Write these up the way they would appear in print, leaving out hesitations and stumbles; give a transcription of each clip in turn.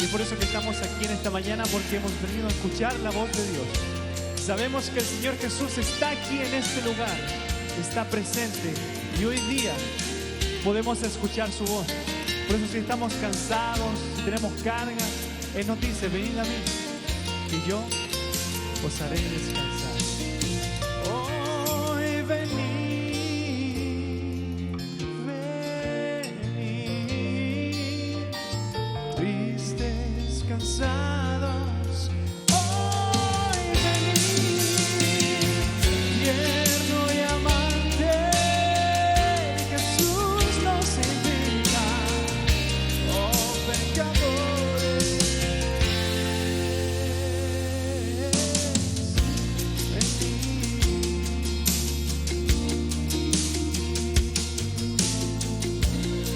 Y por eso que estamos aquí en esta mañana, porque hemos venido a escuchar la voz de Dios. Sabemos que el Señor Jesús está aquí en este lugar, está presente, y hoy día podemos escuchar su voz. Por eso si estamos cansados, si tenemos carga, Él nos dice: venid a mí y yo os haré descansar. Hoy venid, venid, tristes, cansados. Hoy venid, tierno y amante, Jesús nos invita. Oh, pecadores,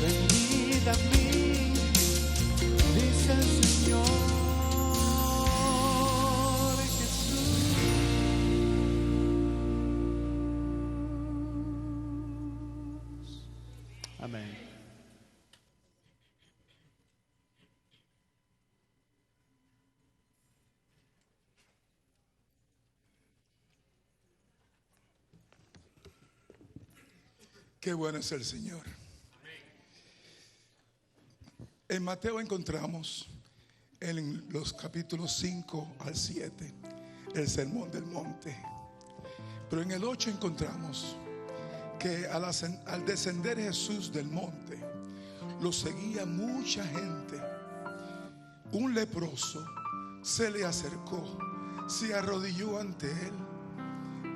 venid a mí, dice el Señor Jesús. Amén. Qué bueno es el Señor. En Mateo encontramos en los capítulos 5 al 7 el sermón del monte. Pero en el 8 encontramos que al descender Jesús del monte, lo seguía mucha gente. Un leproso se le acercó, se arrodilló ante él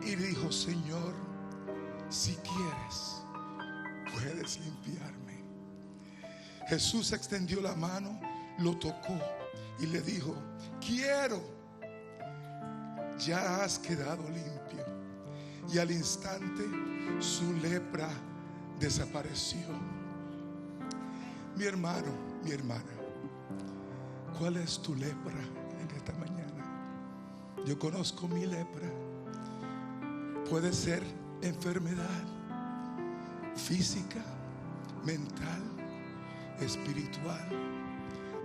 y dijo: Señor, si quieres, puedes limpiarme. Jesús extendió la mano, lo tocó y le dijo: quiero, ya has quedado limpio. Y al instante su lepra desapareció. Mi hermano, mi hermana, ¿cuál es tu lepra en esta mañana? Yo conozco mi lepra. Puede ser enfermedad física, mental, espiritual,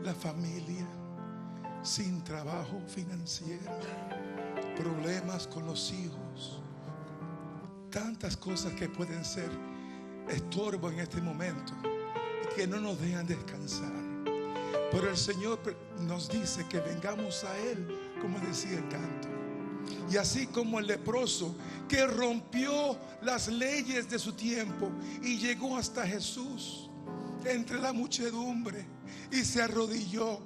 la familia, sin trabajo financiero, problemas con los hijos, tantas cosas que pueden ser estorbo en este momento y que no nos dejan descansar. Pero el Señor nos dice que vengamos a Él, como decía el canto. Y así como el leproso que rompió las leyes de su tiempo y llegó hasta Jesús entre la muchedumbre y se arrodilló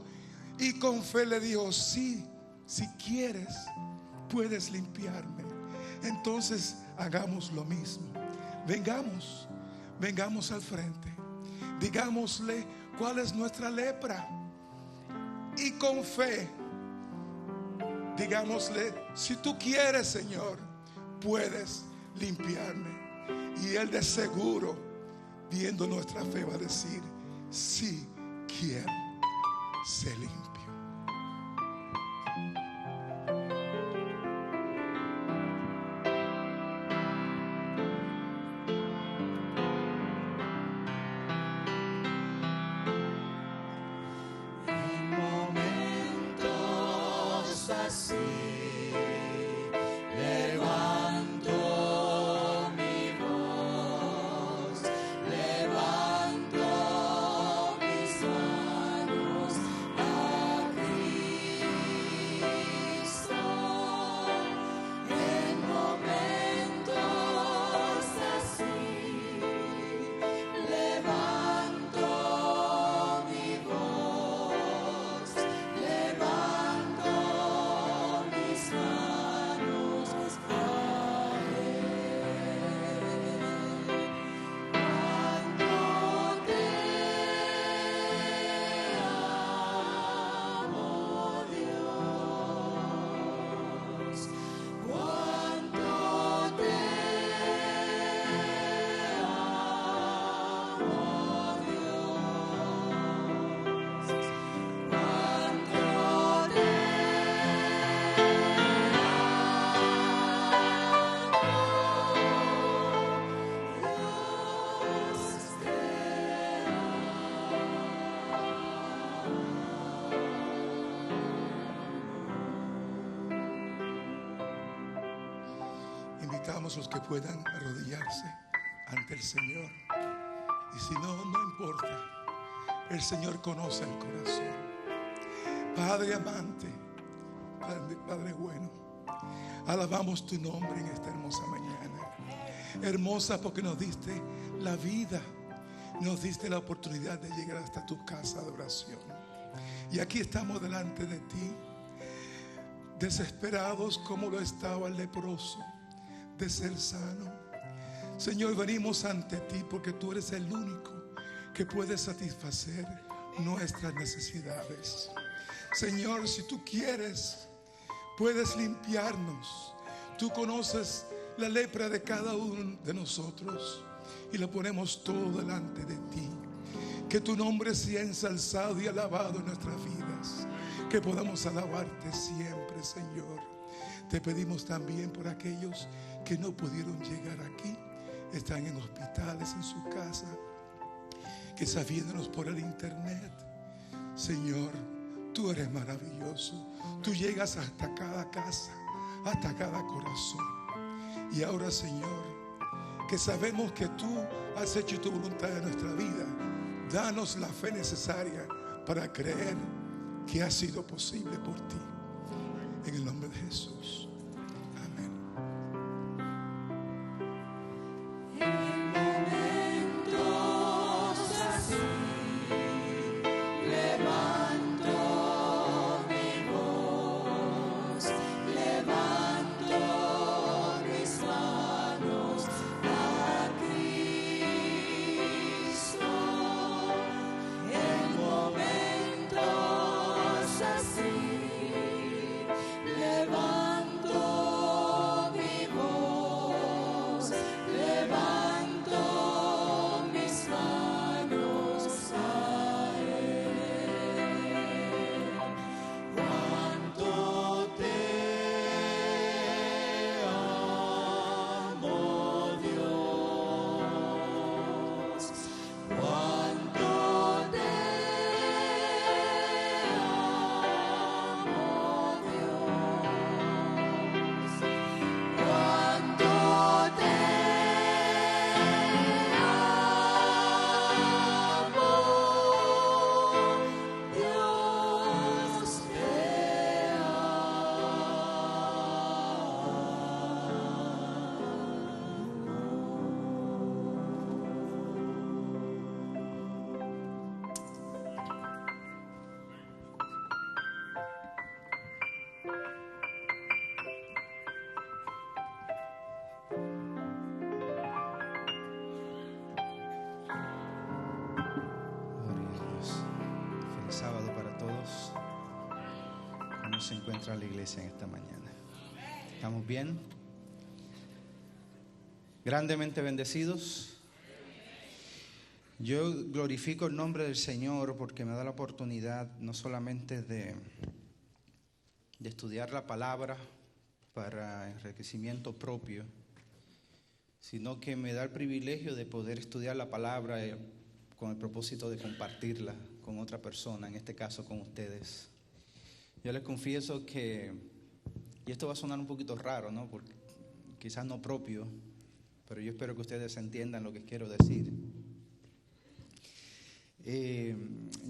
y con fe le dijo: sí, si quieres, puedes limpiarme. Entonces hagamos lo mismo. Vengamos al frente. Digámosle cuál es nuestra lepra. Y con fe digámosle: si tú quieres, Señor, puedes limpiarme. Y Él de seguro, viendo nuestra fe, va a decir: sí quiero, sé limpio. invitamos a los que puedan arrodillarse ante el Señor. Y si no, no importa. El Señor conoce el corazón. Padre amante, Padre bueno, alabamos tu nombre en esta hermosa mañana. Hermosa porque nos diste la vida, nos diste la oportunidad de llegar hasta tu casa de oración. Y aquí estamos delante de ti, desesperados como lo estaba el leproso de ser sano. Señor, venimos ante ti porque tú eres el único que puede satisfacer nuestras necesidades. Señor, si tú quieres, puedes limpiarnos. Tú conoces la lepra de cada uno de nosotros y lo ponemos todo delante de ti. Que tu nombre sea ensalzado y alabado en nuestras vidas. Que podamos alabarte siempre, Señor. Te pedimos también por aquellos que no pudieron llegar aquí, están en hospitales, en su casa, quizás viéndonos por el internet. Señor, tú eres maravilloso. Tú llegas hasta cada casa, hasta cada corazón. Y ahora, Señor, que sabemos que tú has hecho tu voluntad en nuestra vida, danos la fe necesaria para creer que ha sido posible por ti. En el nombre de Jesús. Amén. En momentos así levanto mi voz, levanto mis manos a Cristo. En momentos así levanto mi voz, levanto mis manos a Él. Cuánto te amo, Dios. Cuánto te amo, Dios. Cuánto te amo, Dios te Gloria a Dios. Feliz sábado para todos. ¿Cómo se encuentra la iglesia en esta mañana? ¿Estamos bien? ¿Grandemente bendecidos? Yo glorifico el nombre del Señor porque me da la oportunidad no solamente de estudiar la palabra para enriquecimiento propio, sino que me da el privilegio de poder estudiar la palabra con el propósito de compartirla con otra persona, en este caso con ustedes. Yo les confieso que, y esto va a sonar un poquito raro, ¿no? Porque quizás no propio, pero yo espero que ustedes entiendan lo que quiero decir.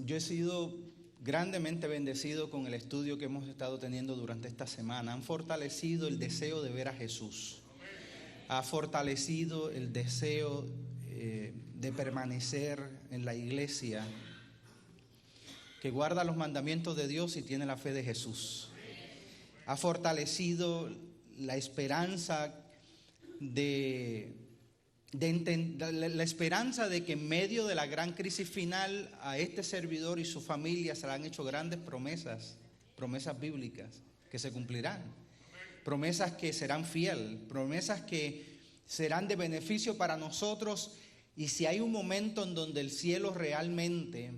Yo he sido grandemente bendecido con el estudio que hemos estado teniendo durante esta semana. Han fortalecido el deseo de ver a Jesús. Ha fortalecido el deseo de permanecer en la iglesia que guarda los mandamientos de Dios y tiene la fe de Jesús. Ha fortalecido la esperanza la esperanza de que en medio de la gran crisis final a este servidor y su familia se le han hecho grandes promesas bíblicas que se cumplirán, promesas que serán fieles, promesas que serán de beneficio para nosotros. Y si hay un momento en donde el cielo realmente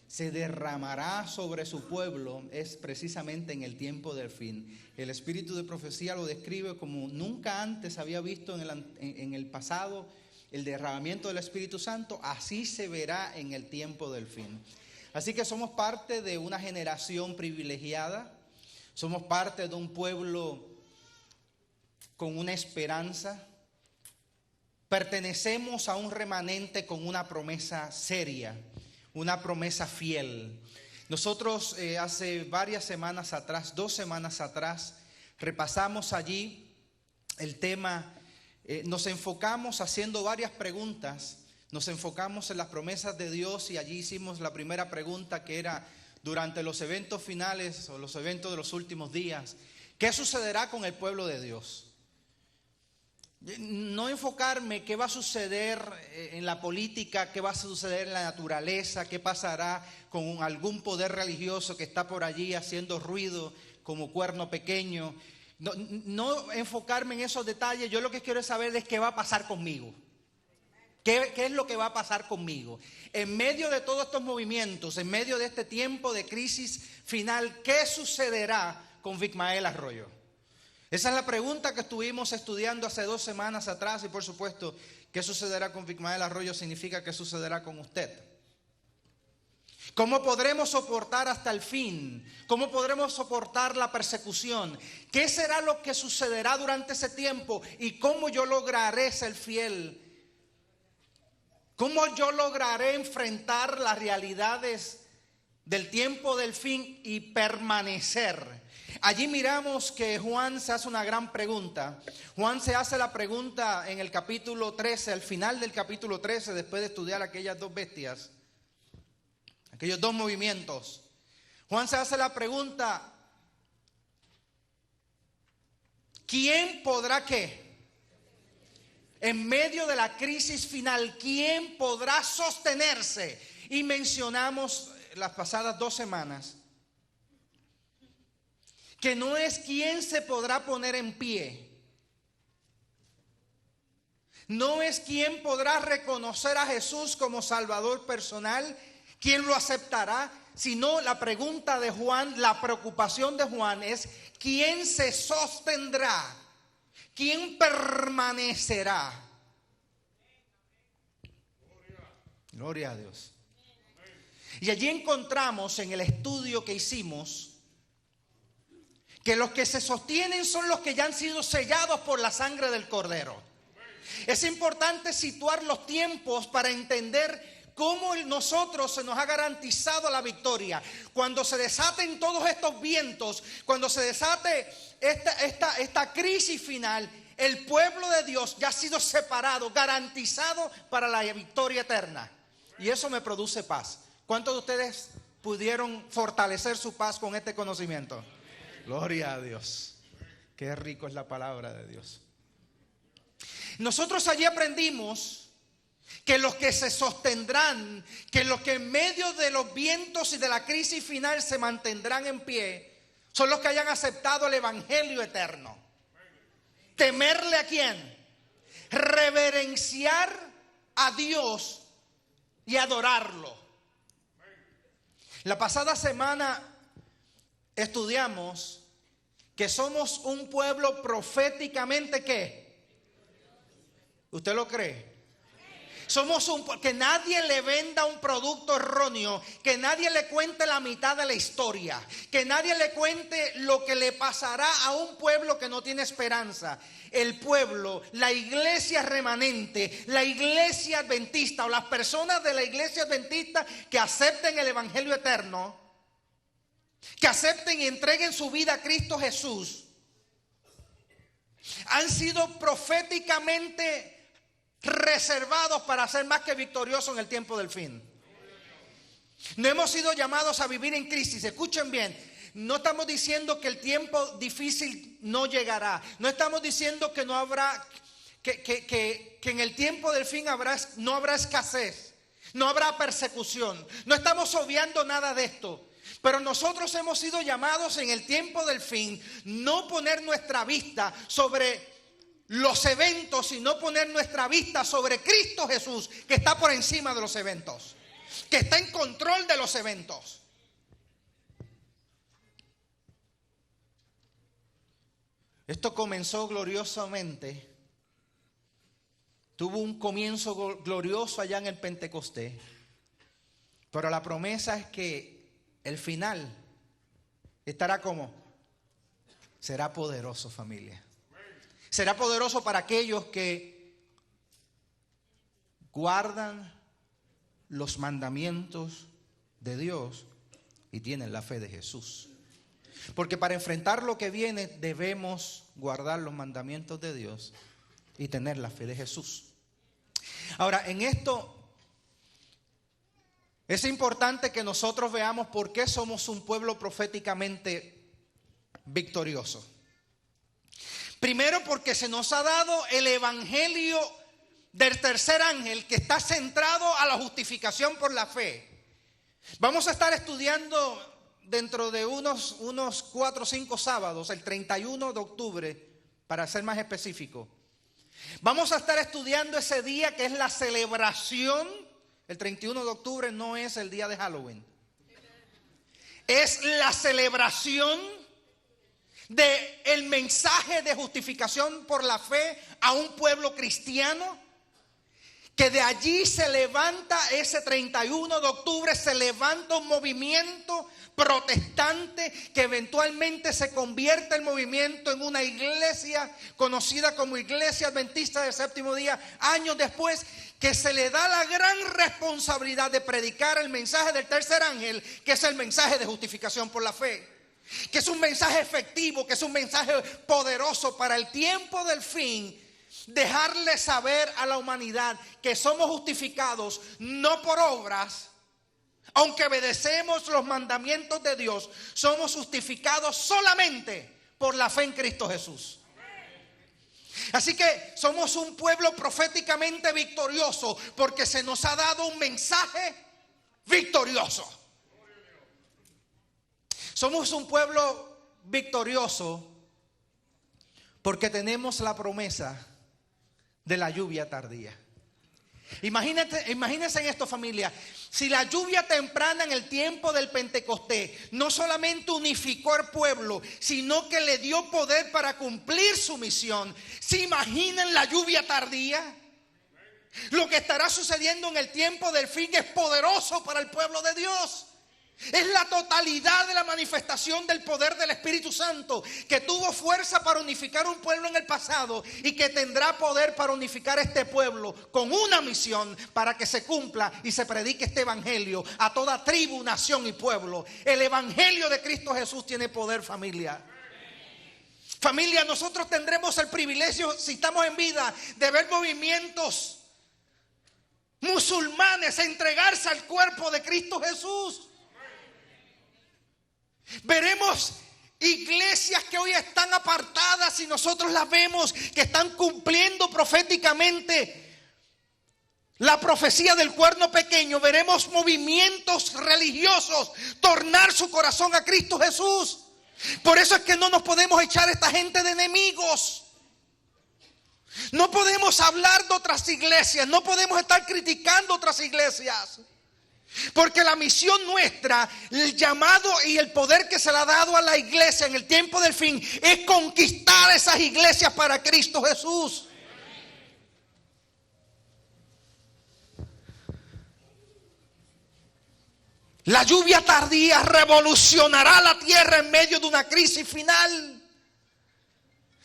se derramará sobre su pueblo, es precisamente en el tiempo del fin. El espíritu de profecía lo describe como nunca antes había visto en el pasado el derramamiento del Espíritu Santo, así se verá en el tiempo del fin. Así que somos parte de una generación privilegiada, somos parte de un pueblo con una esperanza. Pertenecemos a un remanente con una promesa seria, una promesa fiel. Nosotros hace varias semanas atrás, 2 semanas atrás, repasamos allí el tema, nos enfocamos haciendo varias preguntas, nos enfocamos en las promesas de Dios y allí hicimos la primera pregunta, que era: durante los eventos finales o los eventos de los últimos días, ¿qué sucederá con el pueblo de Dios? No enfocarme qué va a suceder en la política, qué va a suceder en la naturaleza, qué pasará con algún poder religioso que está por allí haciendo ruido como cuerno pequeño. No enfocarme en esos detalles. Yo lo que quiero saber es qué va a pasar conmigo. ¿Qué es lo que va a pasar conmigo? En medio de todos estos movimientos, en medio de este tiempo de crisis final, ¿qué sucederá con Vicmael Arroyo? Esa es la pregunta que estuvimos estudiando hace 2 semanas atrás. Y por supuesto, ¿qué sucederá con Vicmael Arroyo? Significa qué sucederá con usted. ¿Cómo podremos soportar hasta el fin? ¿Cómo podremos soportar la persecución? ¿Qué será lo que sucederá durante ese tiempo? ¿Y cómo yo lograré ser fiel? ¿Cómo yo lograré enfrentar las realidades del tiempo del fin y permanecer? Allí miramos que Juan se hace una gran pregunta. Juan se hace la pregunta en el capítulo 13, al final del capítulo 13, después de estudiar aquellas 2 bestias, aquellos 2 movimientos. Juan se hace la pregunta: ¿quién podrá qué? En medio de la crisis final, ¿quién podrá sostenerse? Y mencionamos las pasadas 2 semanas que no es quién se podrá poner en pie, no es quién podrá reconocer a Jesús como Salvador personal, quién lo aceptará, sino la pregunta de Juan, la preocupación de Juan es: ¿quién se sostendrá? ¿Quién permanecerá? Gloria a Dios. Y allí encontramos en el estudio que hicimos que los que se sostienen son los que ya han sido sellados por la sangre del Cordero. Es importante situar los tiempos para entender cómo nosotros se nos ha garantizado la victoria. Cuando se desaten todos estos vientos, cuando se desate esta crisis final, el pueblo de Dios ya ha sido separado, garantizado para la victoria eterna. Y eso me produce paz. ¿Cuántos de ustedes pudieron fortalecer su paz con este conocimiento? Gloria a Dios. Qué rico es la palabra de Dios. Nosotros allí aprendimos que los que se sostendrán, que los que en medio de los vientos y de la crisis final se mantendrán en pie, son los que hayan aceptado el evangelio eterno. ¿Temerle a quién? Reverenciar a Dios y adorarlo. La pasada semana estudiamos que somos un pueblo proféticamente ¿qué? ¿Usted lo cree? Somos que nadie le venda un producto erróneo, que nadie le cuente la mitad de la historia, que nadie le cuente lo que le pasará a un pueblo que no tiene esperanza. El pueblo, la iglesia remanente, la iglesia adventista o las personas de la iglesia adventista que acepten el evangelio eterno, que acepten y entreguen su vida a Cristo Jesús, han sido proféticamente reservados para ser más que victoriosos en el tiempo del fin. No hemos sido llamados a vivir en crisis. Escuchen bien, no estamos diciendo que el tiempo difícil no llegará. No estamos diciendo que no habrá, que en el tiempo del fin no habrá escasez, no habrá persecución. No estamos obviando nada de esto. Pero nosotros hemos sido llamados en el tiempo del fin no poner nuestra vista sobre los eventos, sino poner nuestra vista sobre Cristo Jesús, que está por encima de los eventos, que está en control de los eventos. Esto comenzó gloriosamente, tuvo un comienzo glorioso allá en el Pentecostés, pero la promesa es que el final estará como, será poderoso, familia. Será poderoso para aquellos que guardan los mandamientos de Dios y tienen la fe de Jesús. Porque para enfrentar lo que viene debemos guardar los mandamientos de Dios y tener la fe de Jesús. Ahora, en esto es importante que nosotros veamos por qué somos un pueblo proféticamente victorioso. Primero, porque se nos ha dado el evangelio del tercer ángel, que está centrado a la justificación por la fe. Vamos a estar estudiando dentro de unos 4 o 5 sábados, el 31 de octubre, para ser más específico. Vamos a estar estudiando ese día que es la celebración. El 31 de octubre no es el día de Halloween. Es la celebración del mensaje de justificación por la fe a un pueblo cristiano. Que de allí se levanta ese 31 de octubre, se levanta un movimiento protestante que eventualmente se convierte el movimiento en una iglesia conocida como Iglesia Adventista del Séptimo Día, años después, que se le da la gran responsabilidad de predicar el mensaje del tercer ángel, que es el mensaje de justificación por la fe, que es un mensaje efectivo, que es un mensaje poderoso para el tiempo del fin. Dejarle saber a la humanidad que somos justificados no por obras, aunque obedecemos los mandamientos de Dios, somos justificados solamente por la fe en Cristo Jesús. Así que somos un pueblo proféticamente victorioso porque se nos ha dado un mensaje victorioso. Somos un pueblo victorioso porque tenemos la promesa de la lluvia tardía. Imagínense en esto, familia. Si la lluvia temprana en el tiempo del Pentecostés no solamente unificó al pueblo, sino que le dio poder para cumplir su misión, ¿se imaginan la lluvia tardía? Lo que estará sucediendo en el tiempo del fin es poderoso para el pueblo de Dios. Es la totalidad de la manifestación del poder del Espíritu Santo, que tuvo fuerza para unificar un pueblo en el pasado y que tendrá poder para unificar este pueblo con una misión para que se cumpla y se predique este evangelio a toda tribu, nación y pueblo. El evangelio de Cristo Jesús tiene poder, familia. Familia, nosotros tendremos el privilegio, si estamos en vida, de ver movimientos musulmanes entregarse al cuerpo de Cristo Jesús. Veremos iglesias que hoy están apartadas y nosotros las vemos que están cumpliendo proféticamente la profecía del cuerno pequeño. Veremos movimientos religiosos tornar su corazón a Cristo Jesús. Por eso es que no nos podemos echar a esta gente de enemigos. No podemos hablar de otras iglesias, no podemos estar criticando otras iglesias. Porque la misión nuestra, el llamado y el poder que se le ha dado a la iglesia en el tiempo del fin es conquistar esas iglesias para Cristo Jesús. La lluvia tardía revolucionará la tierra en medio de una crisis final.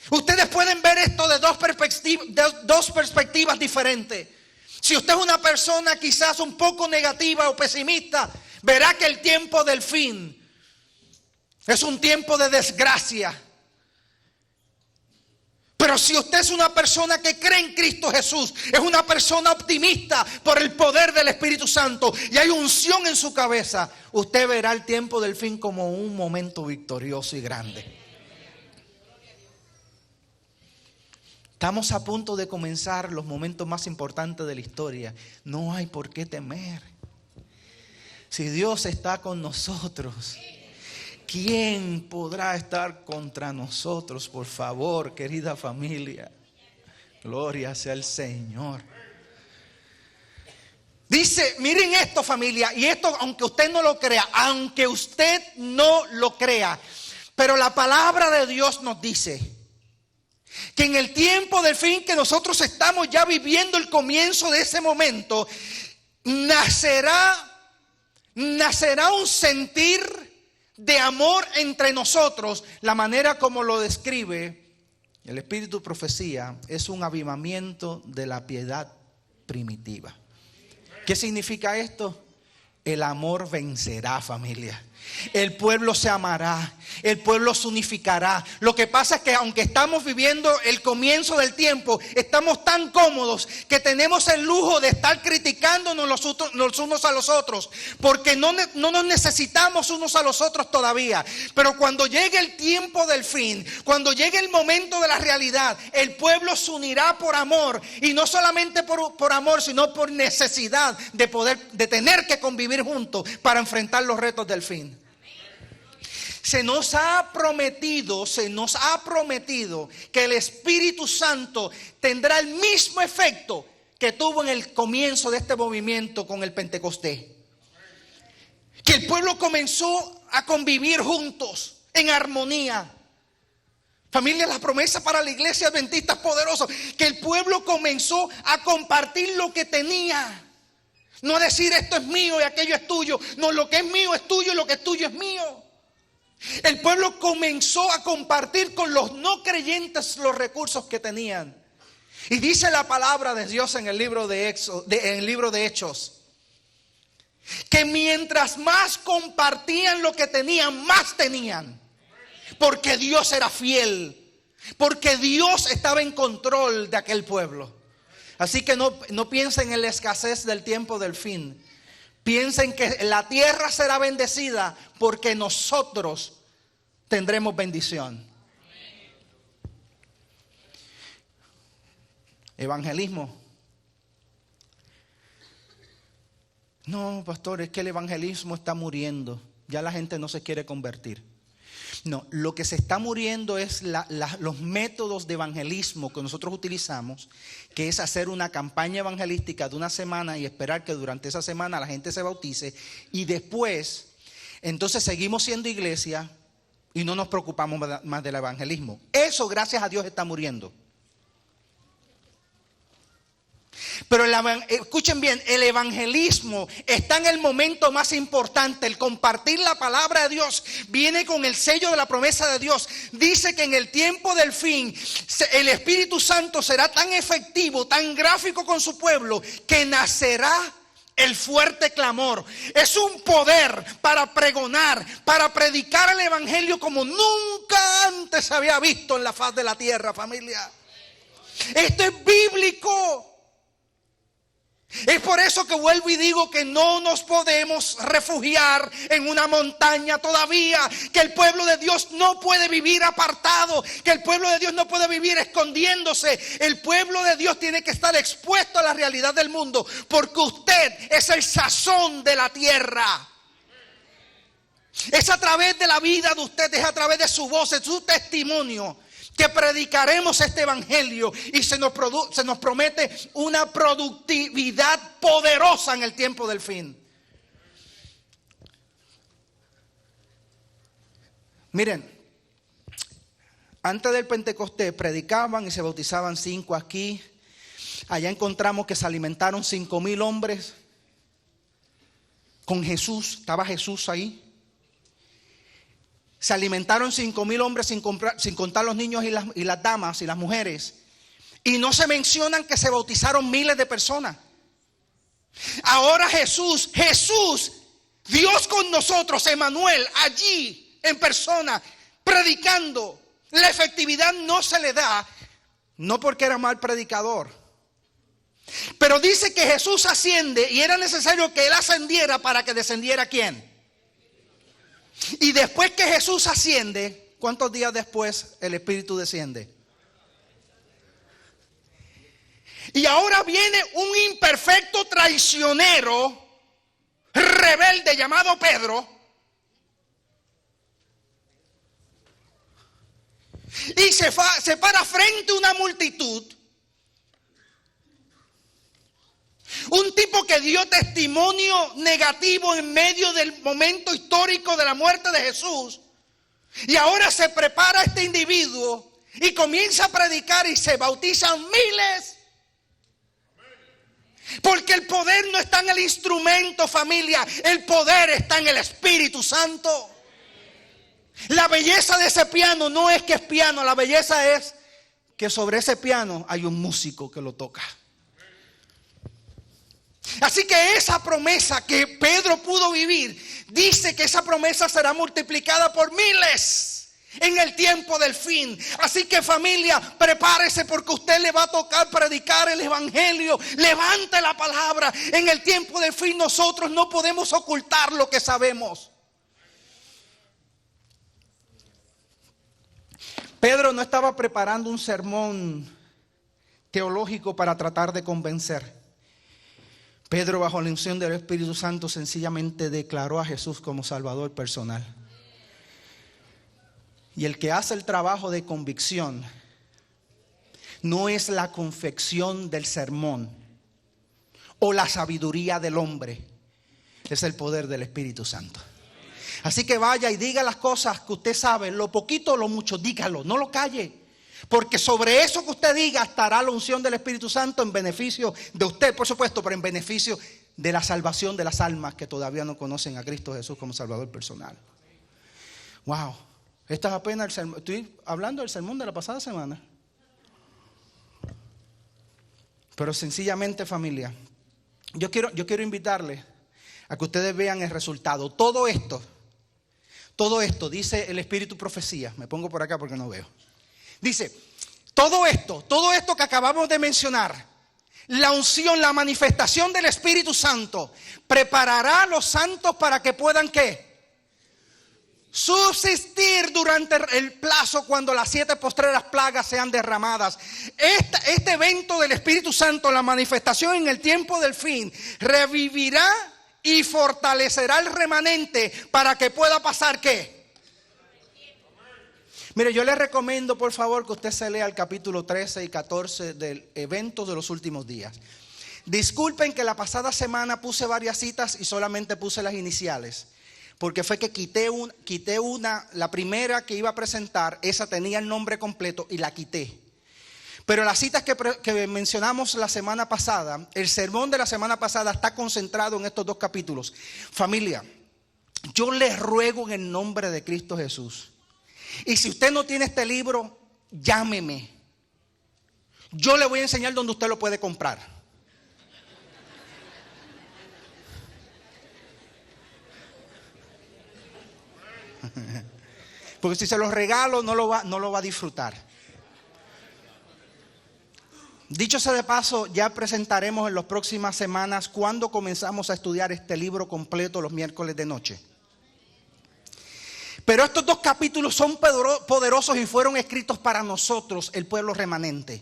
Ustedes pueden ver esto de dos perspectivas diferentes. Si usted es una persona quizás un poco negativa o pesimista, verá que el tiempo del fin es un tiempo de desgracia. Pero si usted es una persona que cree en Cristo Jesús, es una persona optimista por el poder del Espíritu Santo y hay unción en su cabeza, usted verá el tiempo del fin como un momento victorioso y grande. Estamos a punto de comenzar los momentos más importantes de la historia. No hay por qué temer. Si Dios está con nosotros, ¿quién podrá estar contra nosotros? Por favor, querida familia. Gloria sea el Señor. Dice, miren esto, familia, y esto aunque usted no lo crea, pero la palabra de Dios nos dice que en el tiempo del fin que nosotros estamos ya viviendo el comienzo de ese momento, nacerá un sentir de amor entre nosotros, la manera como lo describe El espíritu de profecía es un avivamiento de la piedad primitiva. ¿Qué significa esto? El amor vencerá, familia. El pueblo se amará, el pueblo se unificará. Lo que pasa es que aunque estamos viviendo el comienzo del tiempo, estamos tan cómodos que tenemos el lujo de estar criticándonos los unos a los otros, porque no nos necesitamos unos a los otros todavía. Pero cuando llegue el tiempo del fin, cuando llegue el momento de la realidad, el pueblo se unirá por amor, y no solamente por amor, sino por necesidad de tener que convivir juntos para enfrentar los retos del fin. Se nos ha prometido que el Espíritu Santo tendrá el mismo efecto que tuvo en el comienzo de este movimiento con el Pentecostés. Que el pueblo comenzó a convivir juntos en armonía. Familia, la promesa para la iglesia adventista es poderosa. Que el pueblo comenzó a compartir lo que tenía. No decir esto es mío y aquello es tuyo. No, lo que es mío es tuyo y lo que es tuyo es mío. El pueblo comenzó a compartir con los no creyentes los recursos que tenían. Y dice la palabra de Dios en el libro de Hechos, que mientras más compartían lo que tenían, más tenían. Porque Dios era fiel, porque Dios estaba en control de aquel pueblo. Así que no piensen en la escasez del tiempo del fin. Piensen que la tierra será bendecida porque nosotros tendremos bendición. Evangelismo. No, pastor, es que el evangelismo está muriendo. Ya la gente no se quiere convertir. No, lo que se está muriendo es los métodos de evangelismo que nosotros utilizamos, que es hacer una campaña evangelística de una semana y esperar que durante esa semana la gente se bautice, y después entonces seguimos siendo iglesia y no nos preocupamos más del evangelismo. Eso, gracias a Dios, está muriendo. Pero escuchen bien, el evangelismo está en el momento más importante. El compartir la palabra de Dios viene con el sello de la promesa de Dios. Dice que en el tiempo del fin el Espíritu Santo será tan efectivo, tan gráfico con su pueblo, que nacerá el fuerte clamor. Es un poder para pregonar, para predicar el evangelio como nunca antes se había visto en la faz de la tierra, familia. Esto es bíblico. Es por eso que vuelvo y digo que no nos podemos refugiar en una montaña todavía, que el pueblo de Dios no puede vivir apartado, que el pueblo de Dios no puede vivir escondiéndose. El pueblo de Dios tiene que estar expuesto a la realidad del mundo, porque usted es el sazón de la tierra. Es a través de la vida de usted, es a través de su voz, de su testimonio, que predicaremos este evangelio, y se nos promete una productividad poderosa en el tiempo del fin. Miren, antes del Pentecostés predicaban y se bautizaban 5 aquí. Allá encontramos que se alimentaron 5,000 hombres con Jesús. Estaba Jesús ahí. Se alimentaron 5,000 hombres sin contar los niños y las damas y las mujeres. Y no se mencionan que se bautizaron miles de personas. Ahora Jesús, Dios con nosotros, Emmanuel, allí en persona, predicando. La efectividad no se le da, no porque era mal predicador. Pero dice que Jesús asciende, y era necesario que Él ascendiera para que descendiera ¿quién? Y después que Jesús asciende, ¿cuántos días después el Espíritu desciende? Y ahora viene un imperfecto traicionero, rebelde llamado Pedro, y se para frente a una multitud. Un tipo que dio testimonio negativo en medio del momento histórico de la muerte de Jesús. Y ahora se prepara este individuo y comienza a predicar, y se bautizan miles. Porque el poder no está en el instrumento, familia. El poder está en el Espíritu Santo. La belleza de ese piano no es que es piano. La belleza es que sobre ese piano hay un músico que lo toca. Así que esa promesa que Pedro pudo vivir, dice que esa promesa será multiplicada por miles en el tiempo del fin. Así que, familia, prepárese, porque usted le va a tocar predicar el evangelio. Levante la palabra. En el tiempo del fin nosotros no podemos ocultar lo que sabemos. Pedro no estaba preparando un sermón teológico para tratar de convencer. Pedro, bajo la unción del Espíritu Santo, sencillamente declaró a Jesús como Salvador personal. Y el que hace el trabajo de convicción no es la confección del sermón o la sabiduría del hombre, es el poder del Espíritu Santo. Así que vaya y diga las cosas que usted sabe, lo poquito o lo mucho, dígalo, no lo calle. Porque sobre eso que usted diga estará la unción del Espíritu Santo en beneficio de usted, por supuesto, pero en beneficio de la salvación de las almas que todavía no conocen a Cristo Jesús como Salvador personal. Wow, esta es apenas el sermón. Estoy hablando del sermón de la pasada semana. Pero sencillamente, familia, yo quiero invitarles a que ustedes vean el resultado. Todo esto, dice el Espíritu Profecía. Me pongo por acá porque no veo. Dice, todo esto que acabamos de mencionar, la unción, la manifestación del Espíritu Santo, preparará a los santos para que puedan, ¿qué? Subsistir durante el plazo cuando las 7 postreras plagas sean derramadas. Este evento del Espíritu Santo, la manifestación en el tiempo del fin, revivirá y fortalecerá el remanente para que pueda pasar, ¿qué? Mire, yo le recomiendo, por favor, que usted se lea el capítulo 13 y 14 del evento de los últimos días. Disculpen que la pasada semana puse varias citas y solamente puse las iniciales, porque fue que quité una, la primera que iba a presentar, esa tenía el nombre completo y la quité. Pero las citas que mencionamos la semana pasada, el sermón de la semana pasada está concentrado en estos 2 capítulos. Familia, yo les ruego en el nombre de Cristo Jesús. Y si usted no tiene este libro, llámeme. Yo le voy a enseñar dónde usted lo puede comprar. Porque si se los regalo, no lo va a disfrutar. Dicho sea de paso, ya presentaremos en las próximas semanas cuando comenzamos a estudiar este libro completo los miércoles de noche. Pero estos 2 capítulos son poderosos y fueron escritos para nosotros, el pueblo remanente.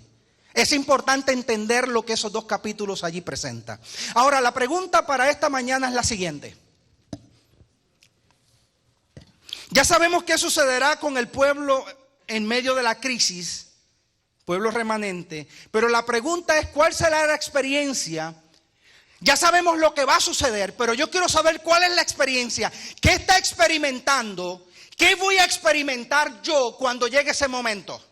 Es importante entender lo que esos 2 capítulos allí presentan. Ahora, la pregunta para esta mañana es la siguiente. Ya sabemos qué sucederá con el pueblo en medio de la crisis, pueblo remanente. Pero la pregunta es, ¿cuál será la experiencia? Ya sabemos lo que va a suceder, pero yo quiero saber cuál es la experiencia. ¿Qué está experimentando? ¿Qué voy a experimentar yo cuando llegue ese momento?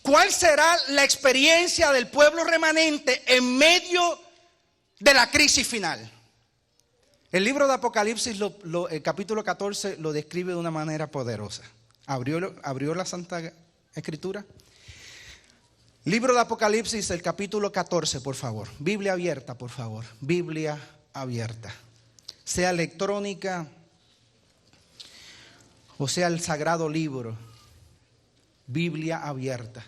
¿Cuál será la experiencia del pueblo remanente en medio de la crisis final? El libro de Apocalipsis, el capítulo 14, lo describe de una manera poderosa. ¿Abrió la Santa Escritura? Libro de Apocalipsis, el capítulo 14, por favor. Biblia abierta, por favor. Biblia abierta. Sea electrónica o sea el sagrado libro. Biblia abierta.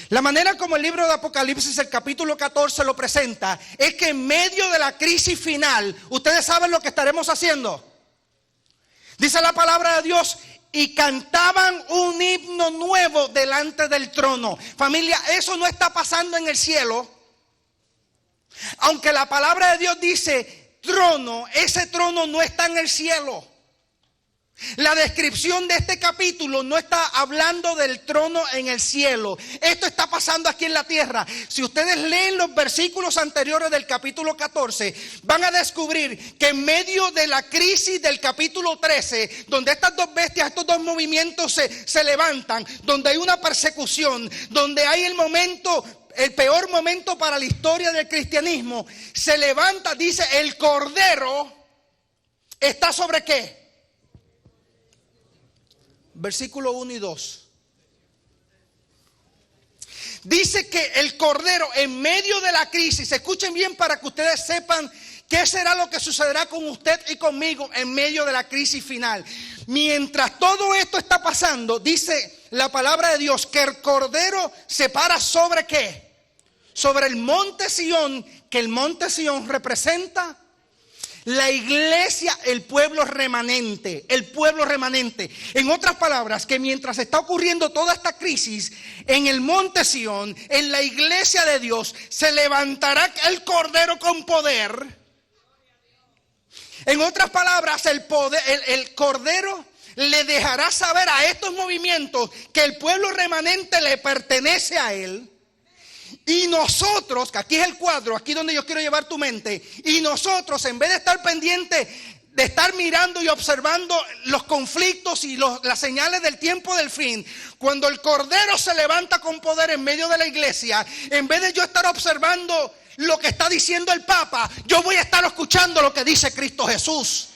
La manera como el libro de Apocalipsis, el capítulo 14, lo presenta es que en medio de la crisis final, ustedes saben lo que estaremos haciendo. Dice la palabra de Dios: y cantaban un himno nuevo delante del trono. Familia, eso no está pasando en el cielo. Aunque la palabra de Dios dice trono, ese trono no está en el cielo. La descripción de este capítulo no está hablando del trono en el cielo. Esto está pasando aquí en la tierra. Si ustedes leen los versículos anteriores del capítulo 14, van a descubrir que en medio de la crisis del capítulo 13, donde estas 2 bestias, estos 2 movimientos se levantan, donde hay una persecución, donde hay el peor momento para la historia del cristianismo, se levanta, dice, el Cordero está sobre ¿qué? versículo 1 y 2. Dice que el Cordero en medio de la crisis, escuchen bien para que ustedes sepan qué será lo que sucederá con usted y conmigo en medio de la crisis final. Mientras todo esto está pasando, dice la palabra de Dios que el Cordero se para sobre ¿qué? Sobre el monte Sión, que el monte Sión representa la iglesia, el pueblo remanente, el pueblo remanente. En otras palabras, que mientras está ocurriendo toda esta crisis, en el monte Sión, en la iglesia de Dios, se levantará el Cordero con poder. En otras palabras, el Cordero le dejará saber a estos movimientos que el pueblo remanente le pertenece a él. Y nosotros, que aquí es el cuadro, aquí donde yo quiero llevar tu mente, y nosotros en vez de estar pendientes, de estar mirando y observando los conflictos y las señales del tiempo del fin, cuando el Cordero se levanta con poder en medio de la iglesia, en vez de yo estar observando lo que está diciendo el Papa, yo voy a estar escuchando lo que dice Cristo Jesús.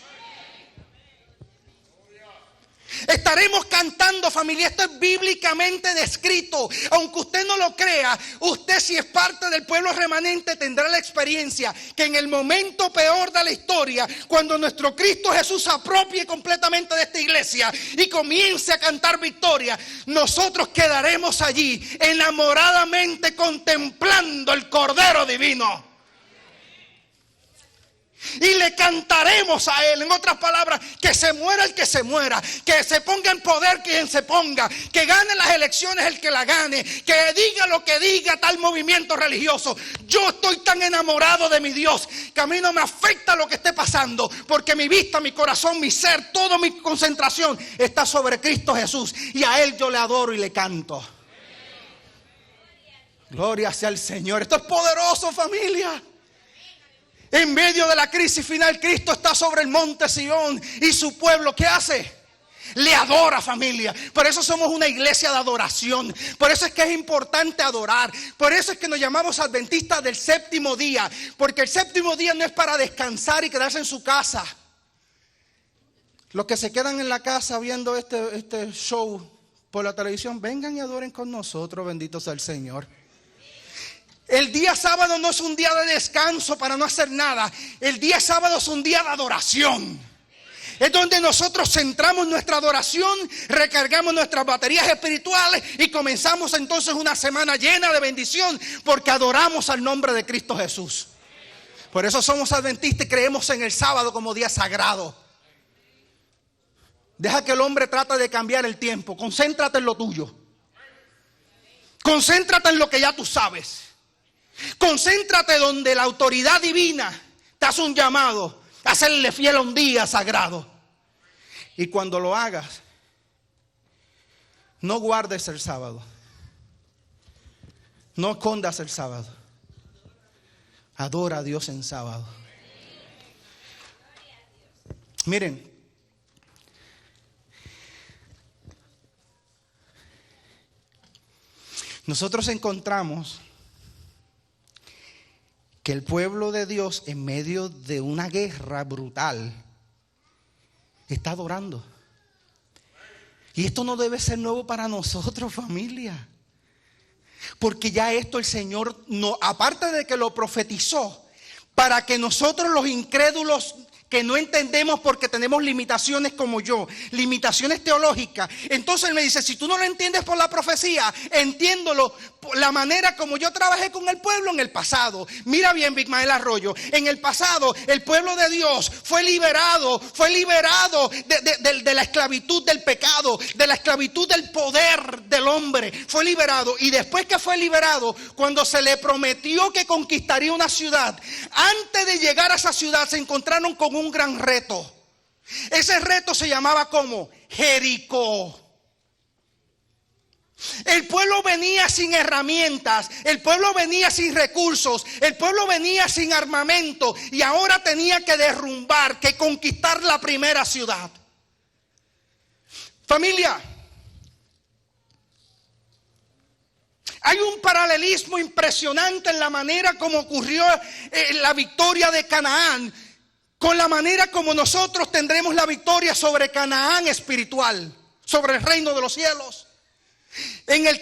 Estaremos cantando, familia. Esto es bíblicamente descrito. Aunque usted no lo crea, usted, si es parte del pueblo remanente, tendrá la experiencia que en el momento peor de la historia, cuando nuestro Cristo Jesús se apropie completamente de esta iglesia y comience a cantar victoria, nosotros quedaremos allí enamoradamente contemplando el Cordero Divino. Y le cantaremos a Él. En otras palabras, que se muera el que se muera, que se ponga en poder quien se ponga, que gane las elecciones el que la gane, que diga lo que diga tal movimiento religioso. Yo estoy tan enamorado de mi Dios que a mí no me afecta lo que esté pasando, porque mi vista, mi corazón, mi ser, toda mi concentración está sobre Cristo Jesús, y a Él yo le adoro y le canto. Gloria sea al Señor. Esto es poderoso, familia. En medio de la crisis final, Cristo está sobre el monte Sión, y su pueblo, ¿qué hace? Le adora, familia. Por eso somos una iglesia de adoración. Por eso es que es importante adorar. Por eso es que nos llamamos adventistas del séptimo día. Porque el séptimo día no es para descansar y quedarse en su casa. Los que se quedan en la casa viendo este show por la televisión, vengan y adoren con nosotros, bendito sea el Señor. El día sábado no es un día de descanso para no hacer nada. El día sábado es un día de adoración. Es donde nosotros centramos nuestra adoración, recargamos nuestras baterías espirituales y comenzamos entonces una semana llena de bendición, porque adoramos al nombre de Cristo Jesús. Por eso somos adventistas y creemos en el sábado como día sagrado. Deja que el hombre trate de cambiar el tiempo. Concéntrate en lo tuyo. Concéntrate en lo que ya tú sabes. Concéntrate donde la autoridad divina te hace un llamado a hacerle fiel a un día sagrado. Y cuando lo hagas, no guardes el sábado, no escondas el sábado. Adora a Dios en sábado. Miren, nosotros encontramos que el pueblo de Dios, en medio de una guerra brutal, está adorando. Y esto no debe ser nuevo para nosotros, familia. Porque ya esto el Señor, no, aparte de que lo profetizó, para que nosotros los incrédulos que no entendemos porque tenemos limitaciones como yo, limitaciones teológicas. Entonces él me dice, si tú no lo entiendes por la profecía, entiéndolo por la manera como yo trabajé con el pueblo en el pasado. Mira bien, Bigmael Arroyo, en el pasado el pueblo de Dios fue liberado de la esclavitud del pecado, de la esclavitud del poder del hombre, fue liberado. Y después que fue liberado, cuando se le prometió que conquistaría una ciudad, antes de llegar a esa ciudad se encontraron con un gran reto. Ese reto se llamaba como Jericó. El pueblo venía sin herramientas, el pueblo venía sin recursos, el pueblo venía sin armamento, y ahora tenía que derrumbar, que conquistar la primera ciudad. Familia, hay un paralelismo impresionante en la manera como ocurrió la victoria de Canaán con la manera como nosotros tendremos la victoria sobre Canaán espiritual, sobre el reino de los cielos. En el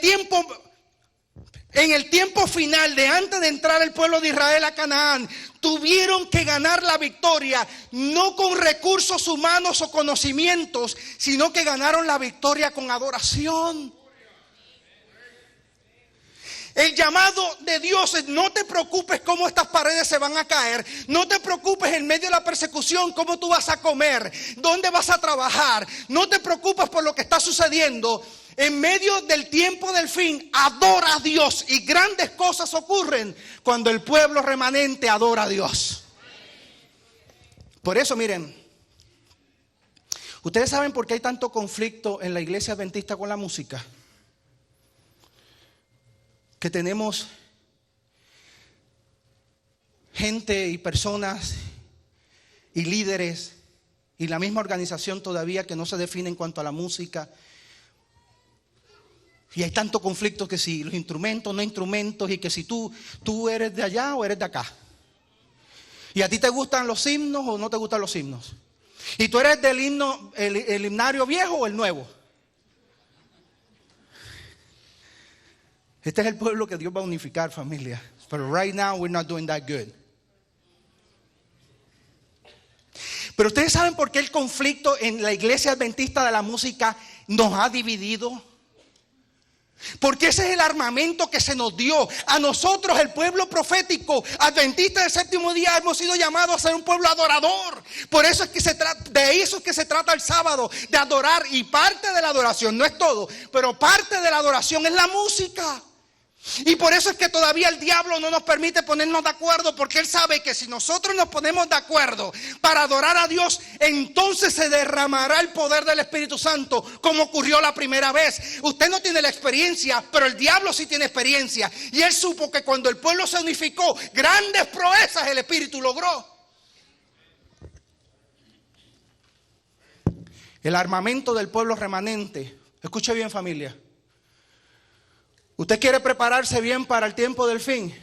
tiempo final de antes de entrar el pueblo de Israel a Canaán, tuvieron que ganar la victoria, no con recursos humanos o conocimientos, sino que ganaron la victoria con adoración. El llamado de Dios es: no te preocupes cómo estas paredes se van a caer. No te preocupes en medio de la persecución cómo tú vas a comer, dónde vas a trabajar. No te preocupes por lo que está sucediendo. En medio del tiempo del fin, adora a Dios. Y grandes cosas ocurren cuando el pueblo remanente adora a Dios. Por eso, miren, ¿ustedes saben por qué hay tanto conflicto en la iglesia adventista con la música? Que tenemos gente y personas y líderes y la misma organización todavía que no se define en cuanto a la música. Y hay tanto conflicto que si los instrumentos, no instrumentos, y que si tú eres de allá o eres de acá. Y a ti te gustan los himnos o no te gustan los himnos. Y tú eres del himno, el himnario viejo o el nuevo. Este es el pueblo que Dios va a unificar, familia. Pero right now we're not doing that good. Pero ustedes saben por qué el conflicto en la iglesia adventista de la música nos ha dividido. Porque ese es el armamento que se nos dio. A nosotros, el pueblo profético adventista del séptimo día, hemos sido llamados a ser un pueblo adorador. Por eso es que de eso es que se trata el sábado, de adorar. Y parte de la adoración, no es todo, pero parte de la adoración es la música. Y por eso es que todavía el diablo no nos permite ponernos de acuerdo, porque él sabe que si nosotros nos ponemos de acuerdo para adorar a Dios, entonces se derramará el poder del Espíritu Santo, como ocurrió la primera vez. Usted no tiene la experiencia, pero el diablo sí tiene experiencia. Y él supo que cuando el pueblo se unificó, grandes proezas el Espíritu logró. El armamento del pueblo remanente. Escuche bien, familia. ¿Usted quiere prepararse bien para el tiempo del fin?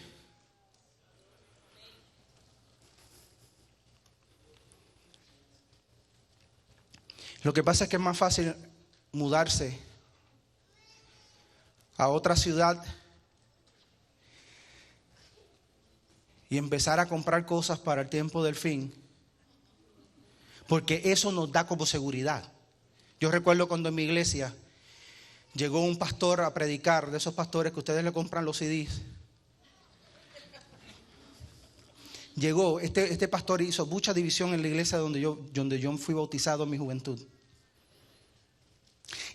Lo que pasa es que es más fácil mudarse a otra ciudad y empezar a comprar cosas para el tiempo del fin, porque eso nos da como seguridad. Yo recuerdo cuando en mi iglesia llegó un pastor a predicar, de esos pastores que ustedes le compran los CDs. Llegó, este pastor hizo mucha división en la iglesia donde yo fui bautizado en mi juventud.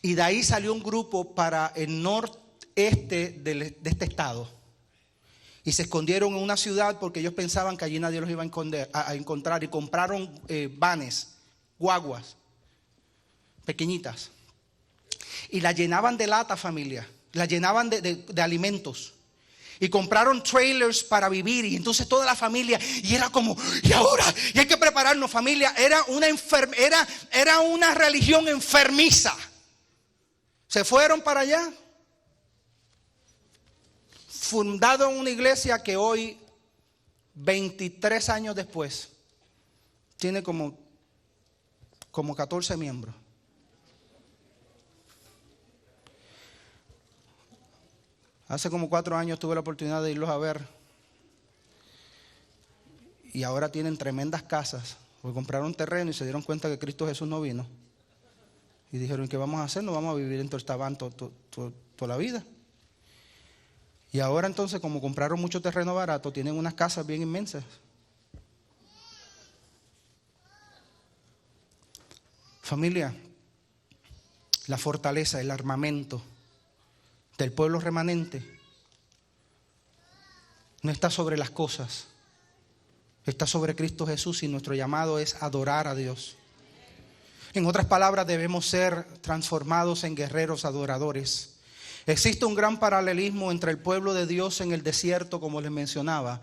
Y de ahí salió un grupo para el noreste de este estado. Y se escondieron en una ciudad porque ellos pensaban que allí nadie los iba a encontrar. Y compraron vanes, guaguas, pequeñitas. Y la llenaban de lata, familia. La llenaban de alimentos. Y compraron trailers para vivir. Y entonces toda la familia. Y era como, y ahora, y hay que prepararnos, familia. Era una religión enfermiza. Se fueron para allá. Fundaron una iglesia que hoy, 23 años después, tiene como 14 miembros. Hace como 4 años tuve la oportunidad de irlos a ver. Y ahora tienen tremendas casas. Porque compraron terreno y se dieron cuenta que Cristo Jesús no vino. Y dijeron, ¿qué vamos a hacer? No vamos a vivir en Tostabán toda la vida. Y ahora entonces, como compraron mucho terreno barato, tienen unas casas bien inmensas. Familia, la fortaleza, el armamento del pueblo remanente no está sobre las cosas, está sobre Cristo Jesús, y nuestro llamado es adorar a Dios. En otras palabras, debemos ser transformados en guerreros adoradores. Existe un gran paralelismo entre el pueblo de Dios en el desierto, como les mencionaba,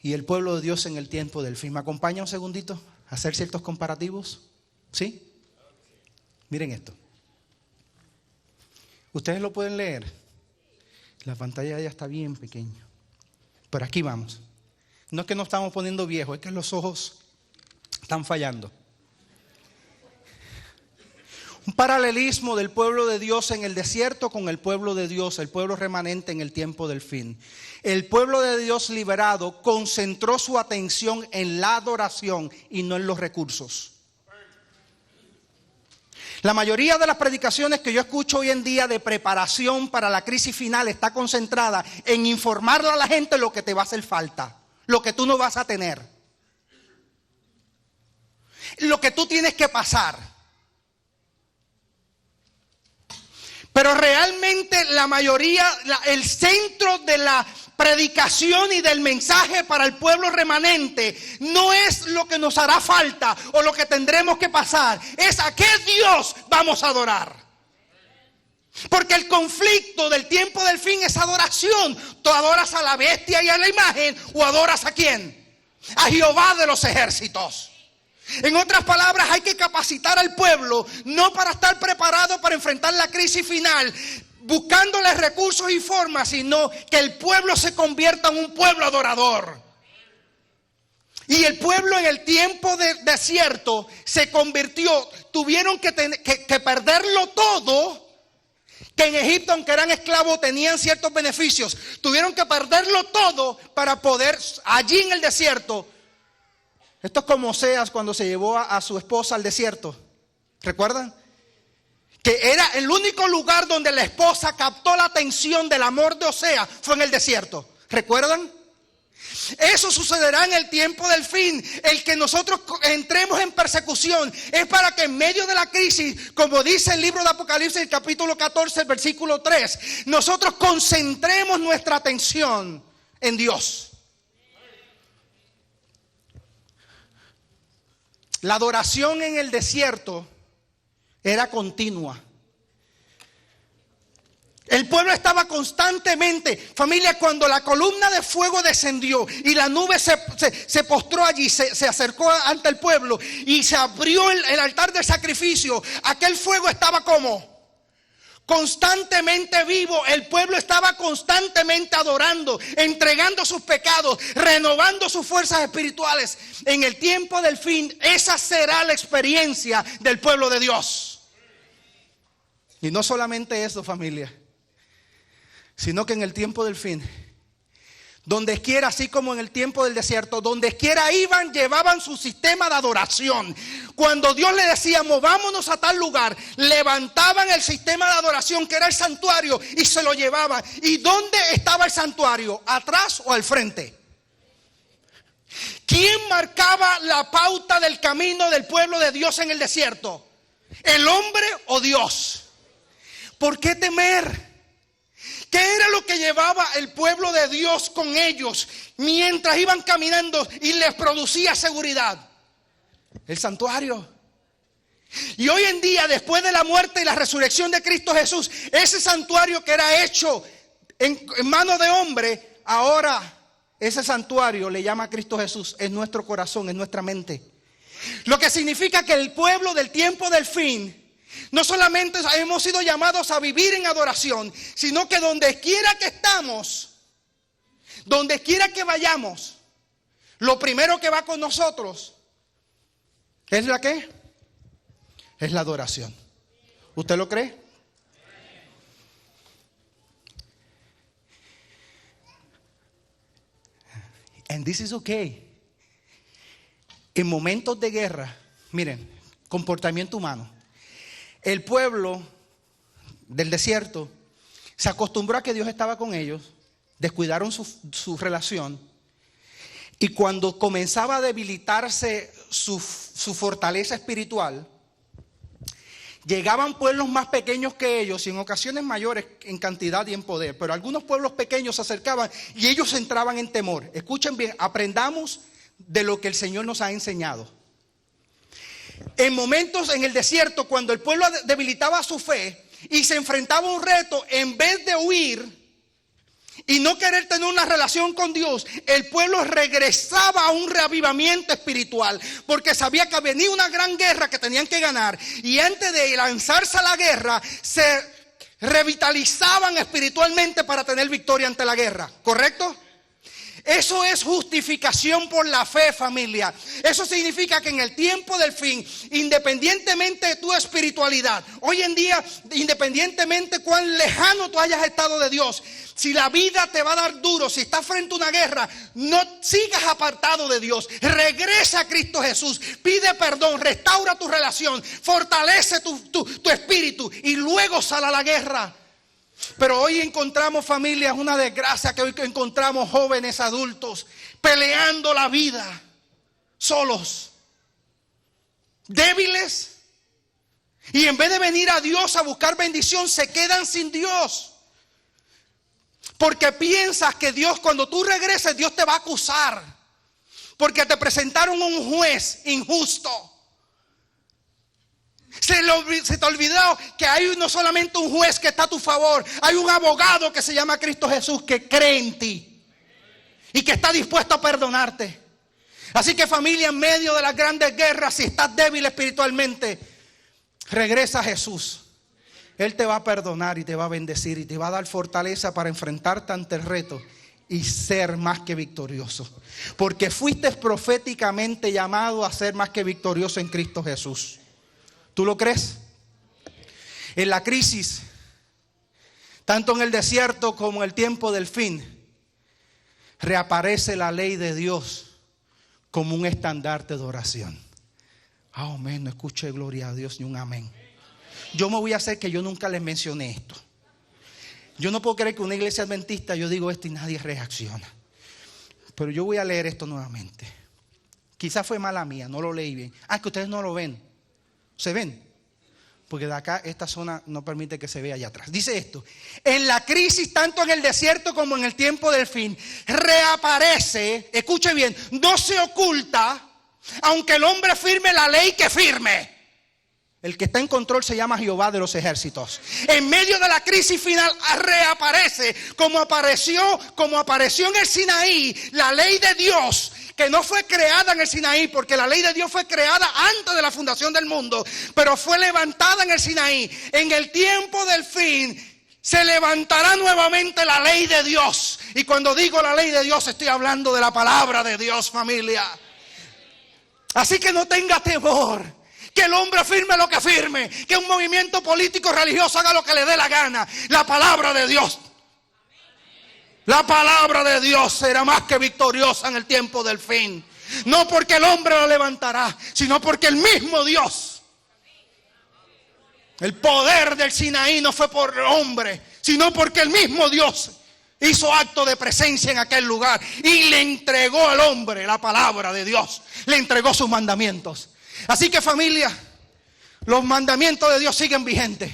y el pueblo de Dios en el tiempo del fin. ¿Me acompaña un segundito a hacer ciertos comparativos? ¿Sí? Miren esto. Ustedes lo pueden leer. La pantalla ya está bien pequeña. Pero aquí vamos. No es que nos estamos poniendo viejos, es que los ojos están fallando. Un paralelismo del pueblo de Dios en el desierto con el pueblo de Dios, el pueblo remanente en el tiempo del fin. El pueblo de Dios liberado concentró su atención en la adoración y no en los recursos. La mayoría de las predicaciones que yo escucho hoy en día de preparación para la crisis final está concentrada en informarle a la gente lo que te va a hacer falta, lo que tú no vas a tener, lo que tú tienes que pasar. Pero realmente la mayoría, el centro de la predicación y del mensaje para el pueblo remanente no es lo que nos hará falta o lo que tendremos que pasar, es a qué Dios vamos a adorar. Porque el conflicto del tiempo del fin es adoración. Tú adoras a la bestia y a la imagen, o adoras a ¿quién? A Jehová de los ejércitos. En otras palabras, hay que capacitar al pueblo, no para estar preparado para enfrentar la crisis final, buscándole recursos y formas, sino que el pueblo se convierta en un pueblo adorador. Y el pueblo en el tiempo de desierto se convirtió, tuvieron que perderlo todo, que en Egipto, aunque eran esclavos, tenían ciertos beneficios. Tuvieron que perderlo todo para poder, allí en el desierto. Esto es como Oseas cuando se llevó a su esposa al desierto. ¿Recuerdan? Que era el único lugar donde la esposa captó la atención del amor de Oseas, fue en el desierto. ¿Recuerdan? Eso sucederá en el tiempo del fin. El que nosotros entremos en persecución es para que en medio de la crisis, como dice el libro de Apocalipsis, el capítulo 14, el versículo 3, nosotros concentremos nuestra atención en Dios. La adoración en el desierto era continua. El pueblo estaba constantemente, familia, cuando la columna de fuego descendió y la nube se postró allí, se acercó ante el pueblo y se abrió el altar de sacrificio, aquel fuego estaba como constantemente vivo. El pueblo estaba constantemente adorando, entregando sus pecados, renovando sus fuerzas espirituales. En el tiempo del fin, esa será la experiencia del pueblo de Dios. Y no solamente eso, familia, sino que en el tiempo del fin, donde quiera, así como en el tiempo del desierto, donde quiera iban, llevaban su sistema de adoración. Cuando Dios le decía, movámonos a tal lugar, levantaban el sistema de adoración que era el santuario y se lo llevaban. ¿Y dónde estaba el santuario? ¿Atrás o al frente? ¿Quién marcaba la pauta del camino del pueblo de Dios en el desierto? ¿El hombre o Dios? ¿Por qué temer? ¿Qué era lo que llevaba el pueblo de Dios con ellos mientras iban caminando y les producía seguridad? El santuario. Y hoy en día, después de la muerte y la resurrección de Cristo Jesús, ese santuario que era hecho en manos de hombre, ahora ese santuario le llama a Cristo Jesús, es nuestro corazón, es nuestra mente. Lo que significa que el pueblo del tiempo del fin, no solamente hemos sido llamados a vivir en adoración, sino que donde quiera que estamos, donde quiera que vayamos, lo primero que va con nosotros ¿es la qué? Es la adoración. ¿Usted lo cree? And this is okay. En momentos de guerra, miren, comportamiento humano. El pueblo del desierto se acostumbró a que Dios estaba con ellos, descuidaron su relación, y cuando comenzaba a debilitarse su fortaleza espiritual, llegaban pueblos más pequeños que ellos y en ocasiones mayores en cantidad y en poder, pero algunos pueblos pequeños se acercaban y ellos entraban en temor. Escuchen bien, aprendamos de lo que el Señor nos ha enseñado. En momentos en el desierto, cuando el pueblo debilitaba su fe y se enfrentaba a un reto, en vez de huir y no querer tener una relación con Dios, el pueblo regresaba a un reavivamiento espiritual, porque sabía que venía una gran guerra que tenían que ganar, y antes de lanzarse a la guerra se revitalizaban espiritualmente para tener victoria ante la guerra, ¿correcto? Eso es justificación por la fe, familia. Eso significa que en el tiempo del fin, independientemente de tu espiritualidad, hoy en día, independientemente cuán lejano tú hayas estado de Dios, si la vida te va a dar duro, si estás frente a una guerra, no sigas apartado de Dios. Regresa a Cristo Jesús, pide perdón, restaura tu relación, fortalece tu espíritu y luego sal a la guerra. Pero hoy encontramos, familias, una desgracia, que hoy encontramos jóvenes adultos peleando la vida solos, débiles, y en vez de venir a Dios a buscar bendición, se quedan sin Dios, porque piensas que Dios, cuando tú regreses, Dios te va a acusar, porque te presentaron un juez injusto. Se te olvidó que hay no solamente un juez que está a tu favor, hay un abogado que se llama Cristo Jesús, que cree en ti y que está dispuesto a perdonarte. Así que, familia, en medio de las grandes guerras, si estás débil espiritualmente, regresa a Jesús. Él te va a perdonar y te va a bendecir y te va a dar fortaleza para enfrentarte ante el reto y ser más que victorioso, porque fuiste proféticamente llamado a ser más que victorioso en Cristo Jesús. ¿Tú lo crees? En la crisis, tanto en el desierto como en el tiempo del fin, reaparece la ley de Dios como un estandarte de oración. Amén, no escuché gloria a Dios ni un amén. Yo me voy a hacer que yo nunca les mencioné esto. Yo no puedo creer que una iglesia adventista yo digo esto y nadie reacciona. Pero yo voy a leer esto nuevamente. Quizás fue mala mía, no lo leí bien. Es que ustedes no lo ven. ¿Se ven? Porque de acá esta zona no permite que se vea allá atrás. Dice esto: en la crisis, tanto en el desierto como en el tiempo del fin, reaparece, escuche bien, no se oculta, aunque el hombre firme la ley que firme. El que está en control se llama Jehová de los ejércitos. En medio de la crisis final reaparece como apareció en el Sinaí, la ley de Dios, que no fue creada en el Sinaí, porque la ley de Dios fue creada antes de la fundación del mundo, pero fue levantada en el Sinaí. En el tiempo del fin se levantará nuevamente la ley de Dios. Y cuando digo la ley de Dios, estoy hablando de la palabra de Dios, familia. Así que no tenga temor. Que el hombre firme lo que firme, que un movimiento político religioso haga lo que le dé la gana. La palabra de Dios, la palabra de Dios será más que victoriosa en el tiempo del fin. No porque el hombre la levantará, sino porque el mismo Dios. El poder del Sinaí no fue por el hombre, sino porque el mismo Dios hizo acto de presencia en aquel lugar y le entregó al hombre la palabra de Dios, le entregó sus mandamientos. Así que, familia, los mandamientos de Dios siguen vigentes.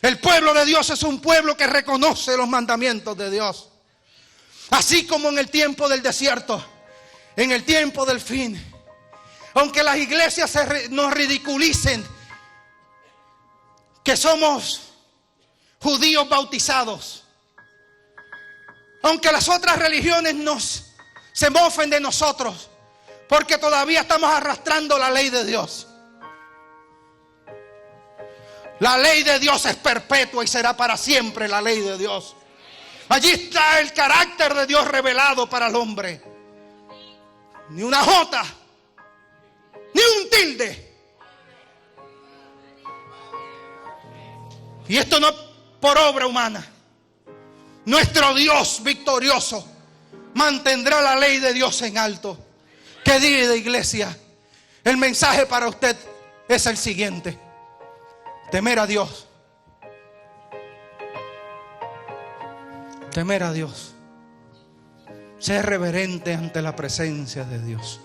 El pueblo de Dios es un pueblo que reconoce los mandamientos de Dios. Así como en el tiempo del desierto, en el tiempo del fin, aunque las iglesias nos ridiculicen que somos judíos bautizados, aunque las otras religiones se mofen de nosotros, porque todavía estamos arrastrando la ley de Dios. La ley de Dios es perpetua y será para siempre la ley de Dios. Allí está el carácter de Dios revelado para el hombre. Ni una jota, ni un tilde. Y esto no por obra humana. Nuestro Dios victorioso mantendrá la ley de Dios en alto. Querida iglesia, el mensaje para usted es el siguiente: temer a Dios. Temer a Dios. Ser reverente ante la presencia de Dios.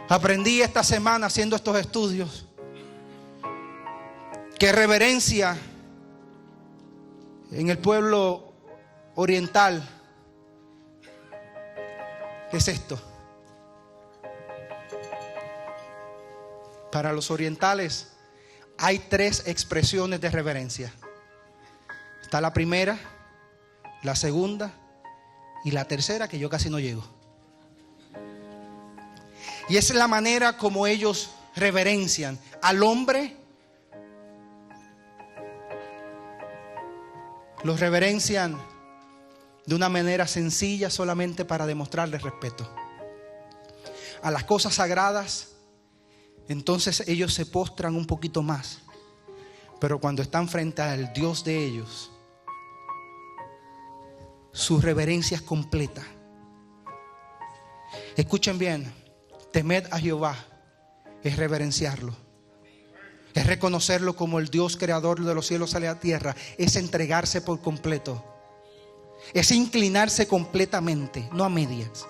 Aprendí esta semana haciendo estos estudios que reverencia en el pueblo oriental es esto. Para los orientales hay 3 expresiones de reverencia. Está la primera, la segunda y la tercera, que yo casi no llego. Y esa es la manera como ellos reverencian al hombre. Los reverencian de una manera sencilla solamente para demostrarle respeto. A las cosas sagradas, entonces ellos se postran un poquito más. Pero cuando están frente al Dios de ellos, su reverencia es completa. Escuchen bien, temed a Jehová es reverenciarlo. Es reconocerlo como el Dios creador de los cielos y la tierra. Es entregarse por completo. Es inclinarse completamente, no a medias.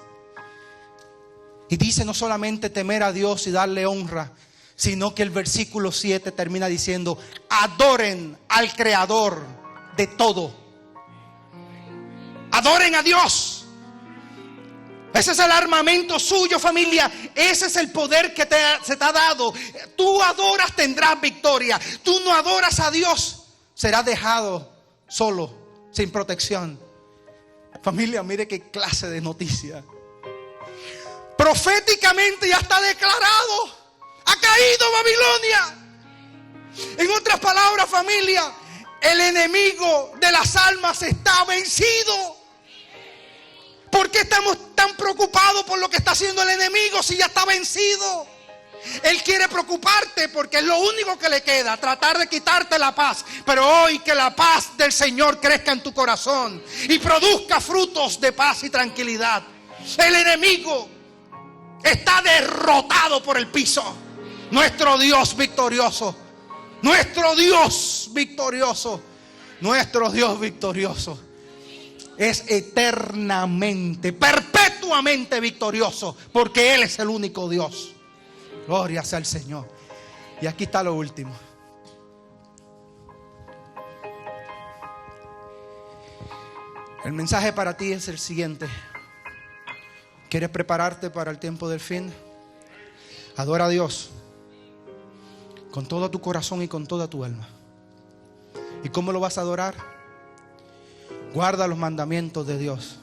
Y dice no solamente temer a Dios y darle honra, sino que el versículo 7 termina diciendo: adoren al creador de todo. Adoren a Dios. Ese es el armamento suyo, familia. Ese es el poder que se te ha dado. Tú adoras, tendrás victoria. Tú no adoras a Dios, serás dejado solo, sin protección. Familia, mire qué clase de noticia. Proféticamente ya está declarado: ha caído Babilonia. En otras palabras, familia, el enemigo de las almas está vencido. ¿Por qué estamos tan preocupados por lo que está haciendo el enemigo si ya está vencido? Él quiere preocuparte porque es lo único que le queda, tratar de quitarte la paz. Pero hoy que la paz del Señor crezca en tu corazón y produzca frutos de paz y tranquilidad. El enemigo está derrotado por el piso. Nuestro Dios victorioso. Nuestro Dios victorioso. Nuestro Dios victorioso es eternamente, perpetuamente victorioso, porque Él es el único Dios. Gloria sea al Señor. Y aquí está lo último. El mensaje para ti es el siguiente. ¿Quieres prepararte para el tiempo del fin? Adora a Dios con todo tu corazón y con toda tu alma. ¿Y cómo lo vas a adorar? Guarda los mandamientos de Dios.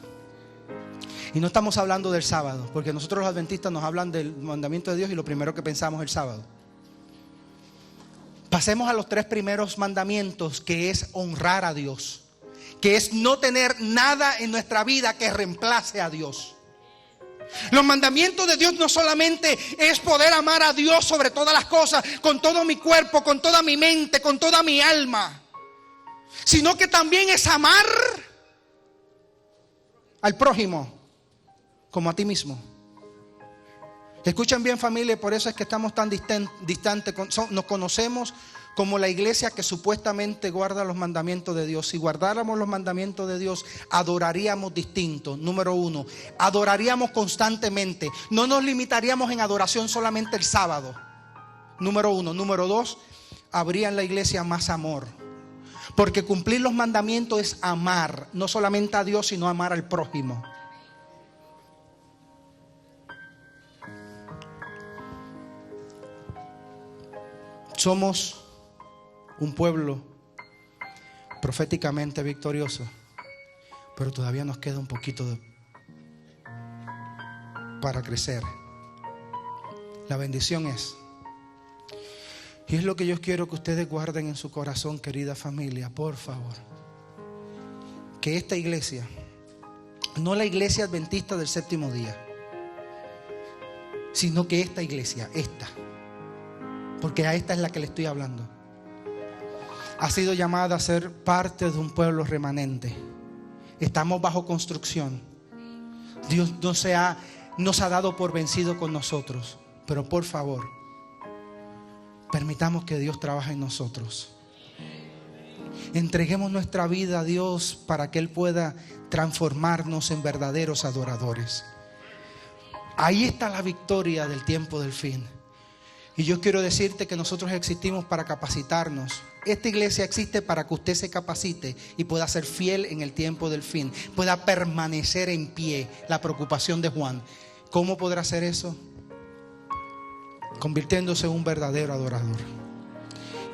Y no estamos hablando del sábado, porque nosotros los adventistas nos hablan del mandamiento de Dios y lo primero que pensamos es el sábado. Pasemos a los 3 primeros mandamientos, que es honrar a Dios, que es no tener nada en nuestra vida que reemplace a Dios. Los mandamientos de Dios no solamente es poder amar a Dios sobre todas las cosas, con todo mi cuerpo, con toda mi mente, con toda mi alma, sino que también es amar al prójimo como a ti mismo. Escuchen bien, familia, por eso es que estamos tan distantes. Nos conocemos como la iglesia que supuestamente guarda los mandamientos de Dios. Si guardáramos los mandamientos de Dios, adoraríamos distinto. Número 1, adoraríamos constantemente. No nos limitaríamos en adoración solamente el sábado. Número 1. Número 2, habría en la iglesia más amor. Porque cumplir los mandamientos es amar, no solamente a Dios, sino amar al prójimo. Somos un pueblo proféticamente victorioso, pero todavía nos queda un poquito para crecer. La bendición es, y es lo que yo quiero que ustedes guarden en su corazón, querida familia, por favor, que esta iglesia, no la iglesia adventista del séptimo día, sino que esta iglesia, porque a esta es la que le estoy hablando, ha sido llamada a ser parte de un pueblo remanente. Estamos bajo construcción. Dios nos ha dado por vencido con nosotros, pero por favor, permitamos que Dios trabaje en nosotros. Entreguemos nuestra vida a Dios para que Él pueda transformarnos en verdaderos adoradores. Ahí está la victoria del tiempo del fin. Y yo quiero decirte que nosotros existimos para capacitarnos. Esta iglesia existe para que usted se capacite y pueda ser fiel en el tiempo del fin, pueda permanecer en pie. La preocupación de Juan, ¿cómo podrá hacer eso? Convirtiéndose en un verdadero adorador.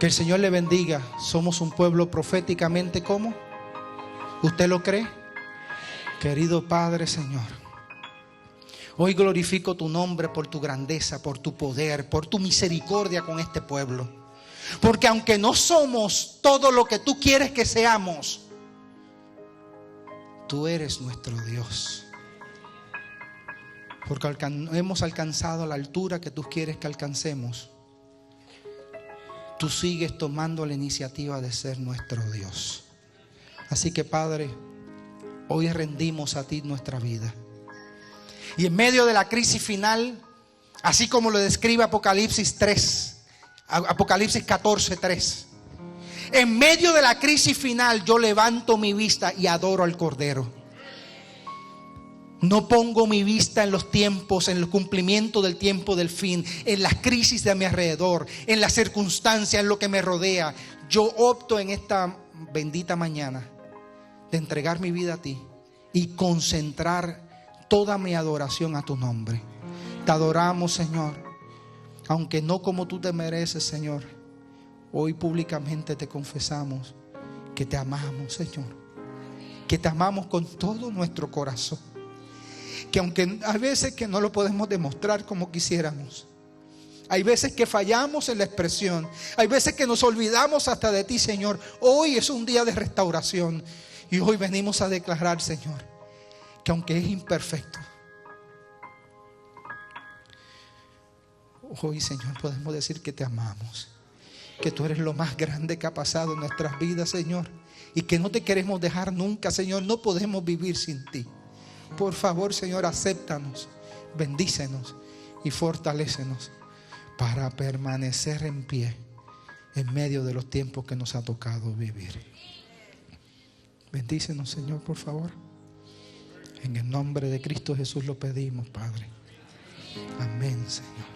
Que el Señor le bendiga. Somos un pueblo proféticamente, ¿cómo? ¿Usted lo cree? Querido Padre, Señor, hoy glorifico tu nombre por tu grandeza, por tu poder, por tu misericordia con este pueblo. Porque aunque no somos todo lo que tú quieres que seamos, Tú eres nuestro Dios. Porque hemos alcanzado la altura que tú quieres que alcancemos. Tú sigues tomando la iniciativa de ser nuestro Dios. Así que, Padre, hoy rendimos a ti nuestra vida. Y en medio de la crisis final, así como lo describe Apocalipsis 14:3, en medio de la crisis final yo levanto mi vista y adoro al Cordero. No pongo mi vista en los tiempos, en el cumplimiento del tiempo del fin, en las crisis de mi alrededor, en las circunstancias, en lo que me rodea. Yo opto en esta bendita mañana de entregar mi vida a ti y concentrar toda mi adoración a tu nombre. Te adoramos, Señor, aunque no como tú te mereces, Señor. Hoy públicamente te confesamos que te amamos, Señor, que te amamos con todo nuestro corazón. Que aunque hay veces que no lo podemos demostrar como quisiéramos, hay veces que fallamos en la expresión, hay veces que nos olvidamos hasta de ti, Señor. Hoy es un día de restauración y hoy venimos a declarar, Señor, que aunque es imperfecto, hoy, Señor, podemos decir que te amamos, que tú eres lo más grande que ha pasado en nuestras vidas, Señor, y que no te queremos dejar nunca, Señor. No podemos vivir sin ti. Por favor, Señor, acéptanos, bendícenos y fortalécenos para permanecer en pie en medio de los tiempos que nos ha tocado vivir. Bendícenos, Señor, por favor. En el nombre de Cristo Jesús lo pedimos, Padre. Amén, Señor.